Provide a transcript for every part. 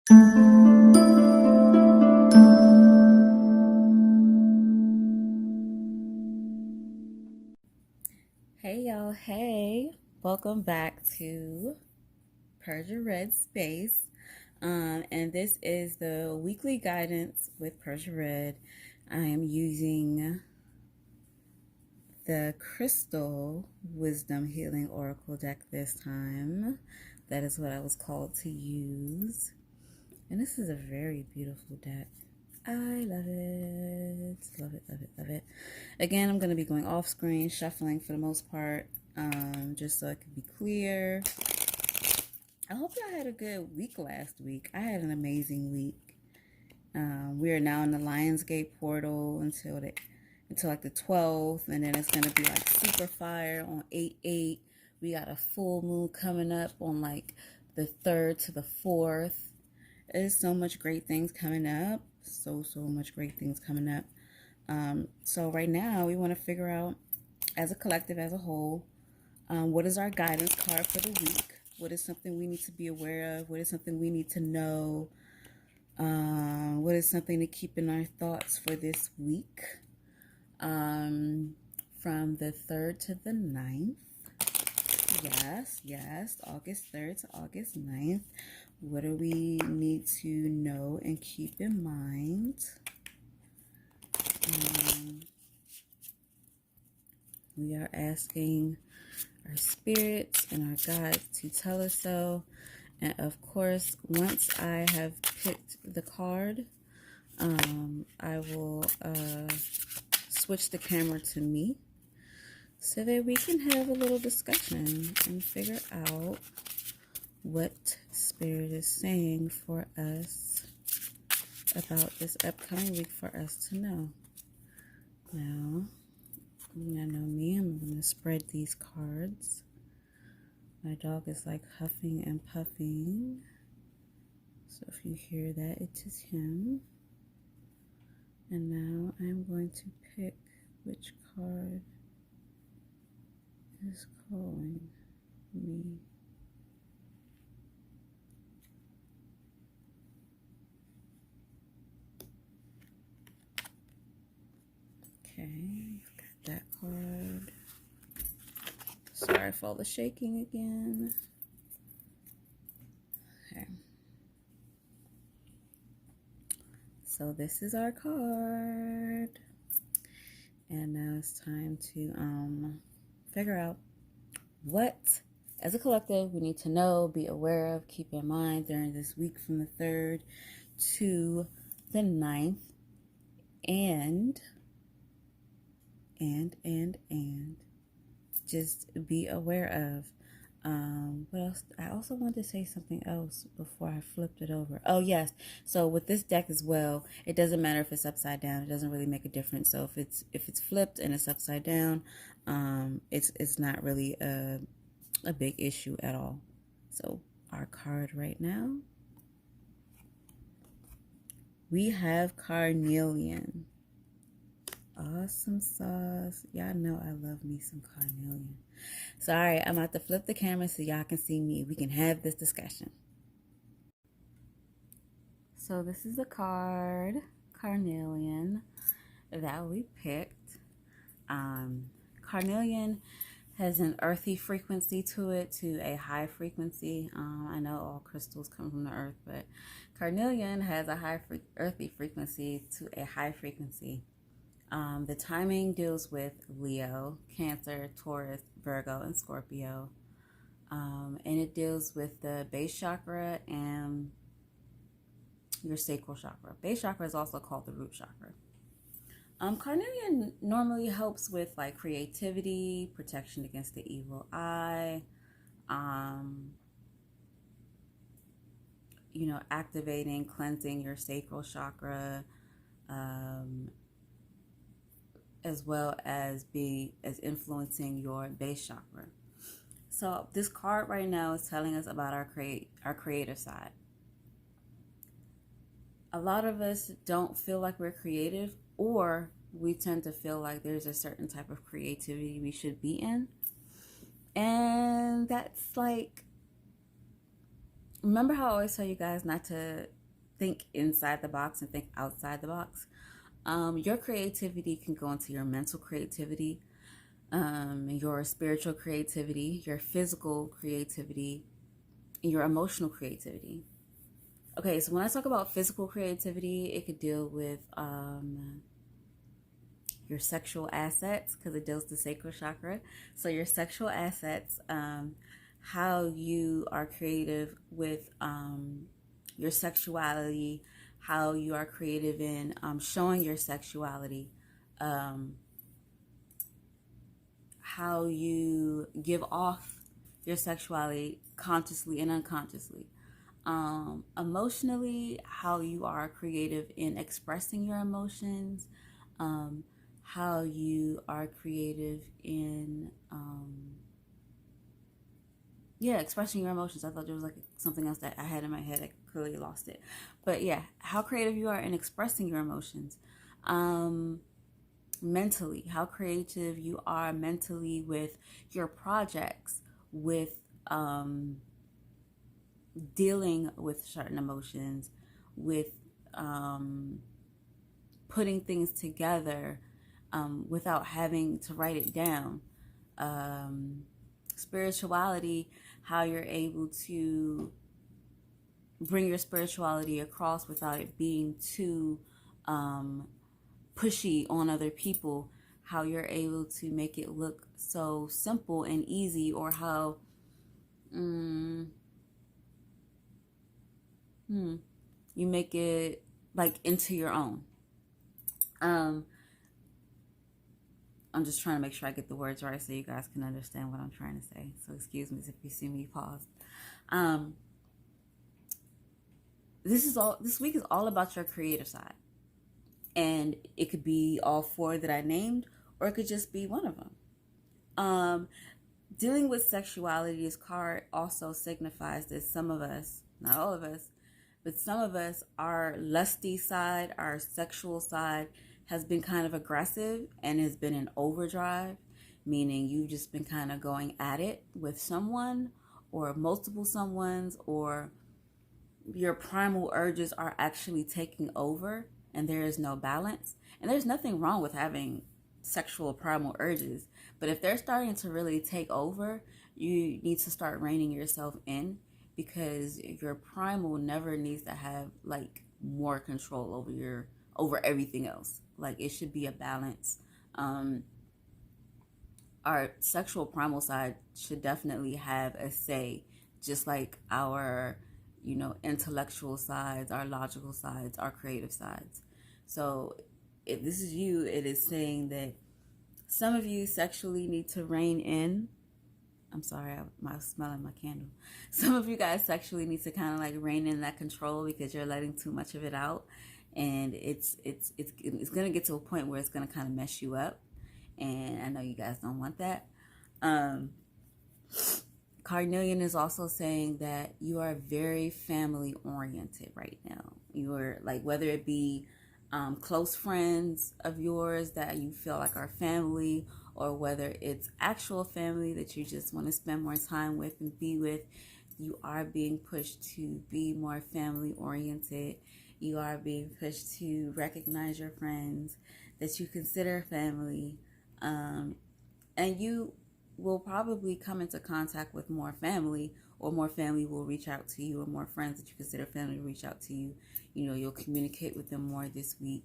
Hey y'all, hey, welcome back to PersiaRedz space. And this is the weekly guidance with PersiaRed. I am using the Crystal Wisdom Healing Oracle deck this time. That is what I was called to use. And this is a very beautiful deck. I love it. Love it, love it, love it. Again, I'm going to be going off screen, shuffling for the most part, just so it can be clear. I hope y'all had a good week last week. I had an amazing week. We are now in the Lionsgate portal until like the 12th, and then it's going to be like super fire on 8/8. We got a full moon coming up on like the 3rd to the 4th. There's so much great things coming up. So much great things coming up. So right now we want to figure out, as a collective, as a whole, what is our guidance card for the week? What is something we need to be aware of? What is something we need to know? What is something to keep in our thoughts for this week? From the 3rd to the 9th. Yes, August 3rd to August 9th. What do we need to know and keep in mind? We are asking our spirits and our guides to tell us so. And of course, once I have picked the card, I will switch the camera to me so that we can have a little discussion and figure out what Spirit is saying for us about this upcoming week for us to know. Now, you know me, I'm going to spread these cards. My dog is like huffing and puffing. So if you hear that, it is him. And now I'm going to pick which card is calling me. Okay, got that card. Sorry for all the shaking again. Okay. So this is our card. And now it's time to figure out what, as a collective, we need to know, be aware of, keep in mind during this week from the 3rd to the 9th. And just be aware of. What else? I also wanted to say something else before I flipped it over. Oh yes, so with this deck as well, it doesn't matter if it's upside down. It doesn't really make a difference. So if it's flipped and it's upside down, it's not really a big issue at all. So our card right now, we have Carnelian. Awesome sauce. Y'all know I love me some carnelian. So, all right, I'm about to flip the camera so y'all can see me. We can have this discussion. So this is the card, Carnelian, that we picked. Carnelian has an earthy frequency to it, to a high frequency. I know all crystals come from the earth, but Carnelian has a high earthy frequency to a high frequency. The timing deals with Leo, Cancer, Taurus, Virgo, and Scorpio. And it deals with the base chakra and your sacral chakra. Base chakra is also called the root chakra. Carnelian normally helps with like creativity, protection against the evil eye, activating, cleansing your sacral chakra, as well as influencing your base chakra. So this card right now is telling us about our creative side. A lot of us don't feel like we're creative, or we tend to feel like there's a certain type of creativity we should be in. And that's like, remember how I always tell you guys not to think inside the box and think outside the box. Your creativity can go into your mental creativity, your spiritual creativity, your physical creativity, and your emotional creativity. Okay, so when I talk about physical creativity, it could deal with your sexual assets, because it deals with the sacral chakra. So your sexual assets, how you are creative with your sexuality, how you are creative in showing your sexuality, how you give off your sexuality consciously and unconsciously. Emotionally, how you are creative in expressing your emotions, how you are creative in expressing your emotions. I thought there was like something else that I had in my head. I clearly lost it. But yeah, how creative you are in expressing your emotions. Mentally, how creative you are mentally with your projects, with dealing with certain emotions, with putting things together without having to write it down. Spirituality, how you're able to bring your spirituality across without it being too pushy on other people, how you're able to make it look so simple and easy, or how you make it like into your own. I'm just trying to make sure I get the words right so you guys can understand what I'm trying to say. So excuse me if you see me pause. This week is all about your creative side. And it could be all four that I named, or it could just be one of them. Dealing with sexuality, this card also signifies that some of us, not all of us, but some of us, our lusty side, our sexual side has been kind of aggressive and has been in overdrive, meaning you've just been kind of going at it with someone or multiple someones, or your primal urges are actually taking over and there is no balance. And there's nothing wrong with having sexual primal urges, but if they're starting to really take over, you need to start reining yourself in, because your primal never needs to have like more control over everything else. Like, it should be a balance. Our sexual primal side should definitely have a say, just like our intellectual sides, our logical sides, our creative sides. So if this is you, it is saying that some of you sexually need to rein in. I'm sorry, I'm smelling my candle. Some of you guys sexually need to kind of like rein in that control, because you're letting too much of it out, and it's gonna get to a point where it's gonna kind of mess you up, and I know you guys don't want that. Carnelian is also saying that you are very family oriented right now. You are like, whether it be close friends of yours that you feel like are family, or whether it's actual family that you just want to spend more time with and be with, you are being pushed to be more family oriented. You are being pushed to recognize your friends that you consider family, and you will probably come into contact with more family, or more family will reach out to you, or more friends that you consider family will reach out to you. You'll communicate with them more this week.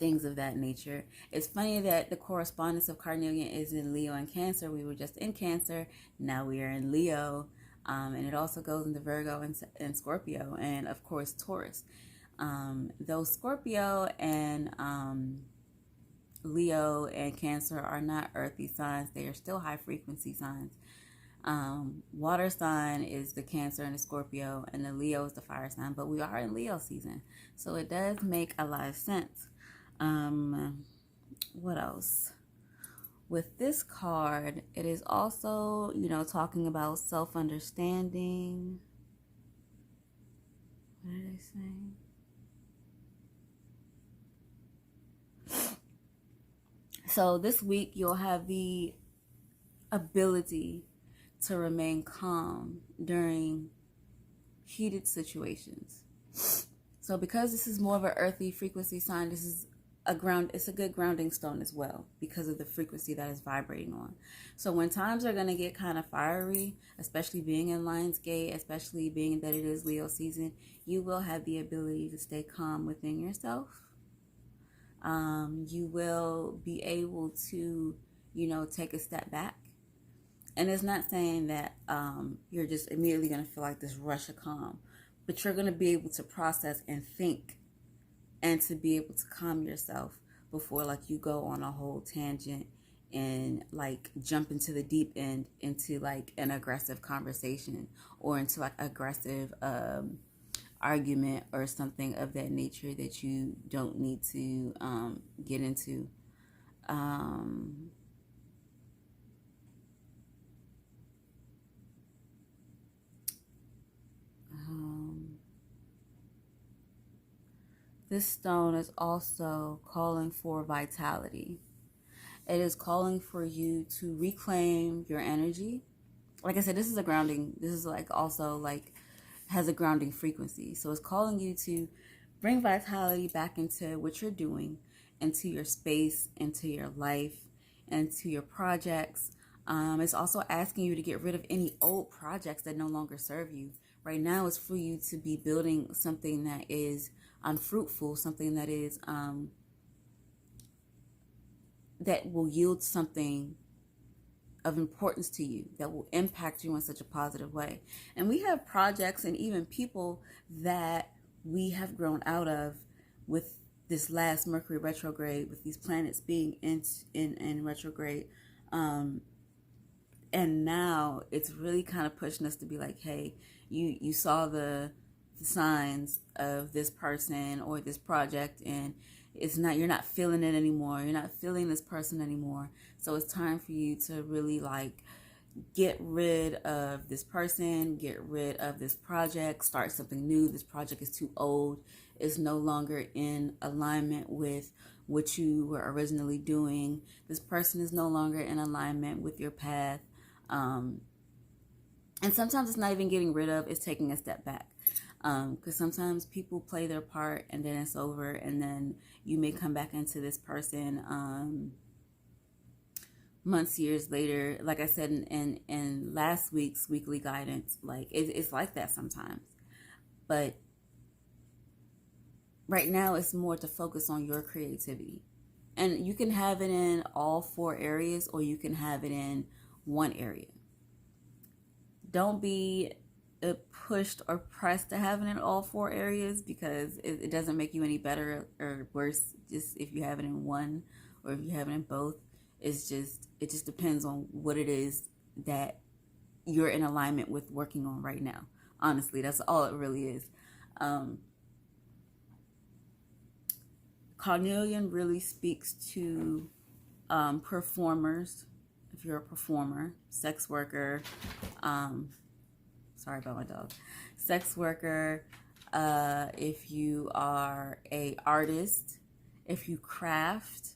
Things of that nature. It's funny that the correspondence of Carnelian is in Leo and Cancer. We were just in Cancer, now we are in Leo, and it also goes into Virgo and Scorpio, and of course Taurus. Though Scorpio and Leo and Cancer are not earthy signs, they are still high frequency signs. Water sign is the Cancer and the Scorpio, and the Leo is the fire sign, but we are in Leo season, so it does make a lot of sense. What else? With this card, it is also, talking about self-understanding. What did I say? So this week you'll have the ability to remain calm during heated situations. So because this is more of an earthy frequency sign, this is it's a good grounding stone as well because of the frequency that is vibrating on. So when times are going to get kind of fiery, especially being in Lionsgate, especially being that it is Leo season, you will have the ability to stay calm within yourself. You will be able to, take a step back. And it's not saying that you're just immediately going to feel like this rush of calm, but you're going to be able to process and think and to be able to calm yourself before like you go on a whole tangent and like jump into the deep end into like an aggressive conversation or into like aggressive argument or something of that nature that you don't need to get into. This stone is also calling for vitality. It is calling for you to reclaim your energy. Like I said, this is a grounding. This is like also like has a grounding frequency. So it's calling you to bring vitality back into what you're doing, into your space, into your life, into your projects. It's also asking you to get rid of any old projects that no longer serve you. Right now, it's for you to be building something that is unfruitful, something that is that will yield something of importance to you, that will impact you in such a positive way. And we have projects and even people that we have grown out of with this last Mercury retrograde, with these planets being in retrograde. And now it's really kind of pushing us to be like, hey, you saw the signs of this person or this project, and you're not feeling it anymore. You're not feeling this person anymore. So it's time for you to really like get rid of this person, get rid of this project, start something new. This project is too old. It's no longer in alignment with what you were originally doing. This person is no longer in alignment with your path. And sometimes it's not even getting rid of, it's taking a step back. Because sometimes people play their part and then it's over, and then you may come back into this person months, years later. Like I said in last week's weekly guidance, like it's like that sometimes. But right now it's more to focus on your creativity. And you can have it in all 4 areas, or you can have it in one area. Don't be pushed or pressed to have it in all 4 areas, because it doesn't make you any better or worse just if you have it in one or if you have it in both. It just depends on what it is that you're in alignment with working on right now. Honestly, that's all it really is. Carnelian really speaks to performers. If you're a performer, sex worker, sorry about my dog, sex worker, if you are a artist, if you craft,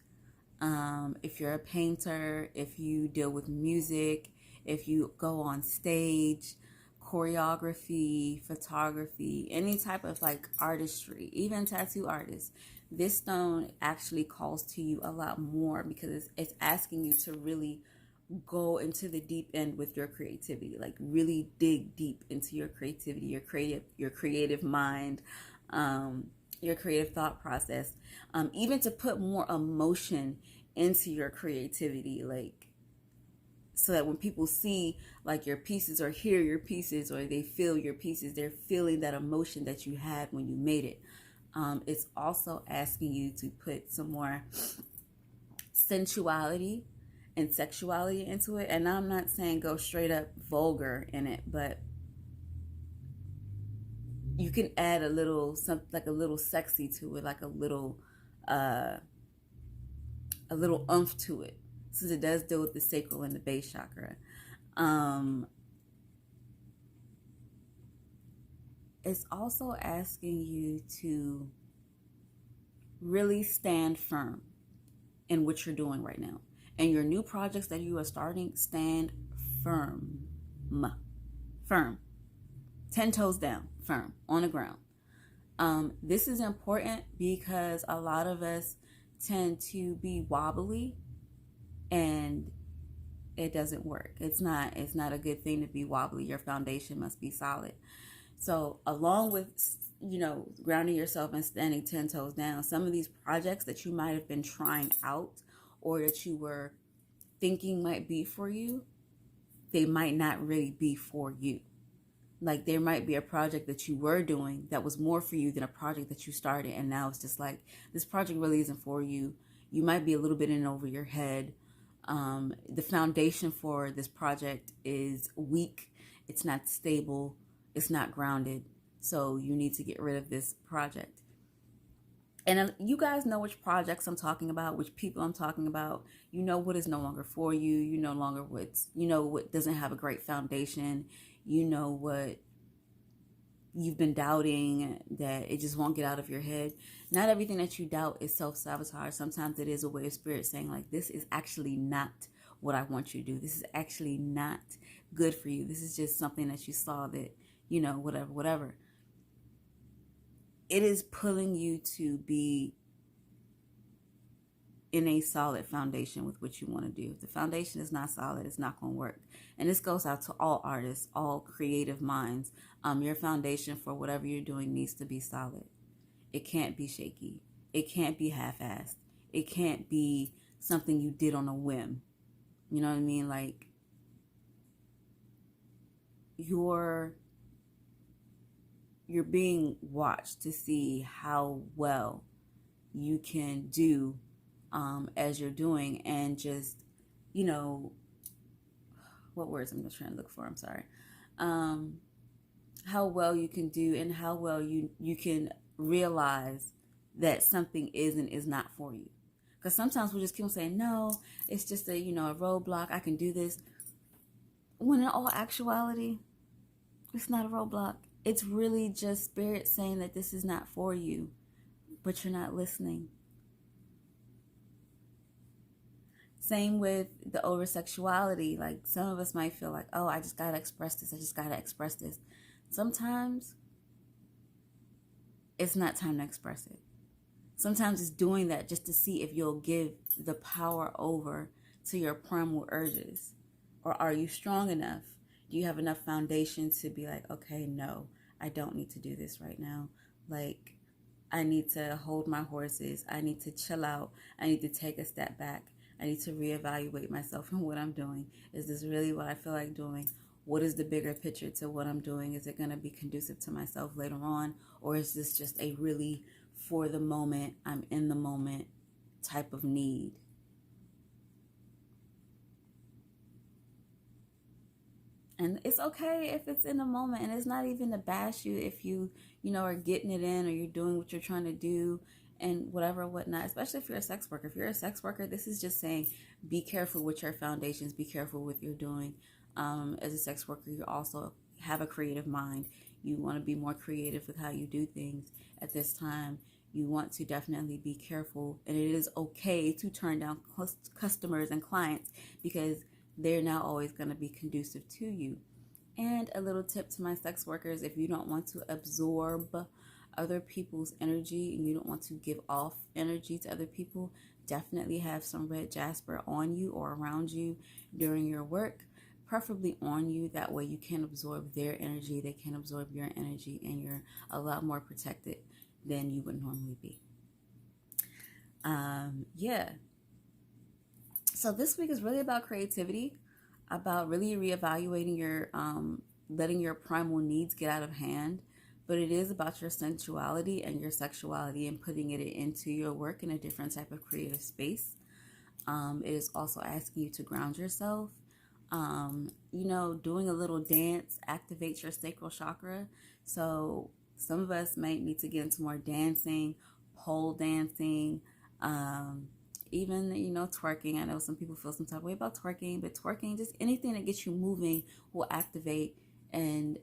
if you're a painter, if you deal with music, if you go on stage, choreography, photography, any type of like artistry, even tattoo artists, this stone actually calls to you a lot more, because it's asking you to really go into the deep end with your creativity, like really dig deep into your creativity, your creative mind, your creative thought process, even to put more emotion into your creativity, like so that when people see like your pieces or hear your pieces or they feel your pieces, they're feeling that emotion that you had when you made it. It's also asking you to put some more sensuality and sexuality into it. And I'm not saying go straight up vulgar in it, but you can add a little something like a little sexy to it, like a little oomph to it, since it does deal with the sacral and the base chakra. It's also asking you to really stand firm in what you're doing right now. And your new projects that you are starting, stand firm. Firm. 10 toes down. firm on the ground. This is important because a lot of us tend to be wobbly, and it doesn't work. It's not a good thing to be wobbly. Your foundation must be solid. So along with, grounding yourself and standing 10 toes down, some of these projects that you might have been trying out or that you were thinking might be for you, they might not really be for you. Like, there might be a project that you were doing that was more for you than a project that you started, and now it's just like, this project really isn't for you. You might be a little bit in over your head. The foundation for this project is weak. It's not stable. It's not grounded. So you need to get rid of this project. And you guys know which projects I'm talking about, which people I'm talking about. You know what is no longer for you. You no longer what doesn't have a great foundation. You know what you've been doubting, that it just won't get out of your head. Not everything that you doubt is self-sabotage. Sometimes it is a way of spirit saying, like, this is actually not what I want you to do. This is actually not good for you. This is just something that you saw that, whatever. It is pulling you to be in a solid foundation with what you want to do. If the foundation is not solid, it's not going to work. And this goes out to all artists, all creative minds. Your foundation for whatever you're doing needs to be solid. It can't be shaky. It can't be half-assed. It can't be something you did on a whim. You know what I mean? Like, you're being watched to see how well you can do as you're doing, and just, what words I'm trying to look for, I'm sorry. How well you can do, and how well you can realize that something is not for you. Because sometimes we just keep on saying, no, it's just a roadblock, I can do this. When in all actuality, it's not a roadblock. It's really just spirit saying that this is not for you, but you're not listening. Same with the over-sexuality. Like, some of us might feel like, oh, I just got to express this. I just got to express this. Sometimes it's not time to express it. Sometimes it's doing that just to see if you'll give the power over to your primal urges. Or are you strong enough? Do you have enough foundation to be like, okay, no, I don't need to do this right now. Like, I need to hold my horses. I need to chill out. I need to take a step back. I need to reevaluate myself and what I'm doing. Is this really what I feel like doing? What is the bigger picture to what I'm doing? Is it going to be conducive to myself later on? Or is this just a really for the moment, I'm in the moment type of need? And it's okay if it's in the moment, and it's not even to bash you if you are getting it in, or you're doing what you're trying to do and whatever, whatnot, especially if you're a sex worker. If you're a sex worker, this is just saying, be careful with your foundations, be careful with what you're doing. As a sex worker, you also have a creative mind. You want to be more creative with how you do things at this time. You want to definitely be careful, and it is okay to turn down customers and clients, because they're not always going to be conducive to you. And a little tip to my sex workers: if you don't want to absorb other people's energy and you don't want to give off energy to other people, definitely have some red jasper on you or around you during your work, preferably on you. That way you can absorb their energy, they can absorb your energy, and you're a lot more protected than you would normally be. Yeah. So this week is really about creativity, about really reevaluating your, letting your primal needs get out of hand. But it is about your sensuality and your sexuality, and putting it into your work in a different type of creative space. It is also asking you to ground yourself. Doing a little dance activates your sacral chakra. So some of us might need to get into more dancing, pole dancing, even, twerking. I know some people feel some type of way about twerking, but twerking, just anything that gets you moving, will activate and,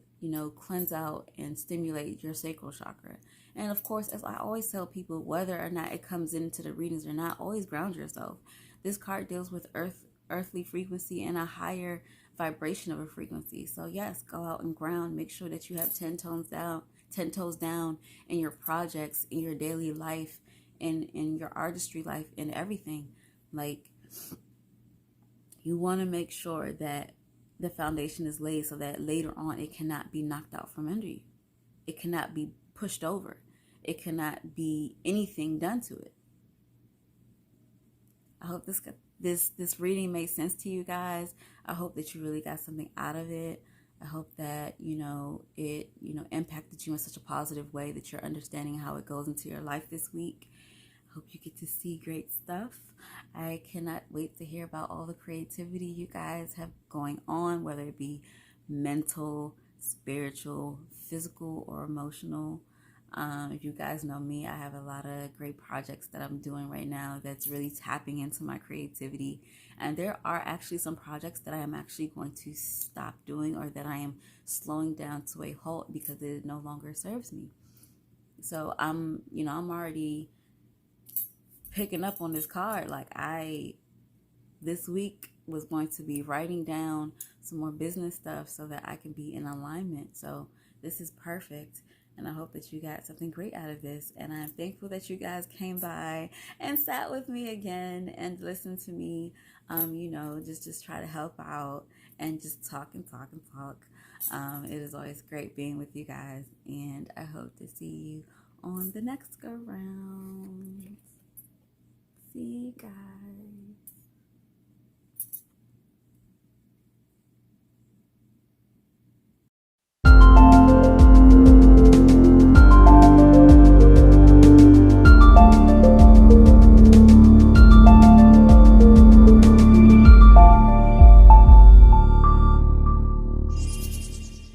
cleanse out and stimulate your sacral chakra. And of course, as I always tell people, whether or not it comes into the readings or not, always ground yourself. This card deals with earthly frequency and a higher vibration of a frequency. So yes, go out and ground. Make sure that you have 10 toes down, 10 toes down in your projects, in your daily life, in your artistry life, in everything. Like, you want to make sure that the foundation is laid so that later on it cannot be knocked out from under you. It cannot be pushed over. It cannot be anything done to it. I hope this reading made sense to you guys. I hope that you really got something out of it. I hope that, it, impacted you in such a positive way that you're understanding how it goes into your life this week. I hope you get to see great stuff. I cannot wait to hear about all the creativity you guys have going on, whether it be mental, spiritual, physical, or emotional. If you guys know me, I have a lot of great projects that I'm doing right now that's really tapping into my creativity. And there are actually some projects that I am actually going to stop doing, or that I am slowing down to a halt because it no longer serves me. So I'm already picking up on this card. Like, this week was going to be writing down some more business stuff so that I can be in alignment. So this is perfect. And I hope that you got something great out of this. And I'm thankful that you guys came by and sat with me again and listened to me, just try to help out and just talk and talk and talk. It is always great being with you guys. And I hope to see you on the next go round. See you guys.